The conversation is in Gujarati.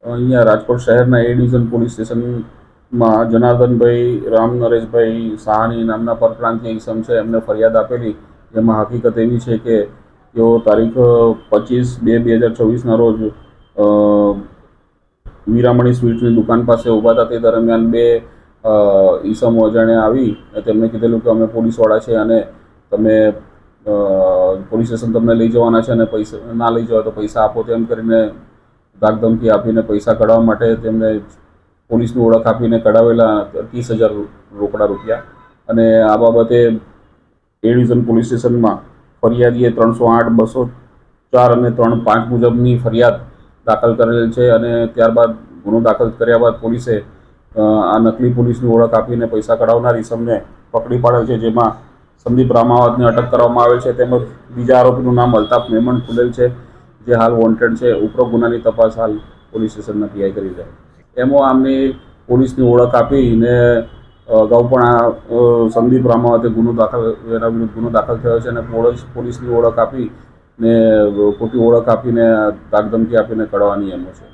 અહીંયા રાજકોટ શહેરના એ ડિવિઝન પોલીસ સ્ટેશનમાં જનાર્દનભાઈ રામ નરેશભાઈ સાહાની નામના પરપ્રાંતીય ઈસમ છે, એમને ફરિયાદ આપેલી, જેમાં હકીકત એવી છે કે તેઓ તારીખ 25/2/2024ના રોજ વીરામણી સ્વીટ્સની દુકાન પાસે ઊભા હતા. તે દરમિયાન બે ઈસમો અજાણ્યા આવી તેમને કીધેલું કે અમે પોલીસવાળા છે અને તમે પોલીસ સ્ટેશન તમને લઈ જવાના છે અને પૈસા ના લઈ જવા તો પૈસા આપો, તેમ કરીને ધાકધમકી આપીને પૈસા કઢાવવા માટે તેમને પોલીસની ઓળખ આપીને કઢાવેલા 30,000 રોકડા રૂપિયા. અને આ બાબતે એ ડિવિઝન પોલીસ સ્ટેશનમાં ફરિયાદીએ 308, 204 અને 305 મુજબની ફરિયાદ દાખલ કરેલ છે. અને ત્યારબાદ ગુનો દાખલ કર્યા બાદ પોલીસે આ નકલી પોલીસની ઓળખ આપીને પૈસા કઢાવનાર ઈસમને પકડી પાડેલ છે, જેમાં સંદીપ રામાવતને અટક કરવામાં આવેલ છે. તેમજ બીજા આરોપીનું નામ અલ્તાફ મેમણ ખુલેલ છે, જે હાલ વોન્ટેડ છે. ઉપરોક્ત ગુનાની તપાસ હાલ પોલીસ સ્ટેશનના પીઆઈ કરી છે. એમાં આમની પોલીસની ઓળખ આપીને અગાઉ પણ આ સંદીપ રામાવતે એના વિરુદ્ધ ગુનો દાખલ થયો છે અને પોલીસની ઓળખ આપીને ખોટી ઓળખ આપીને ધાકધમકી આપીને કઢાવવાની એમો છે.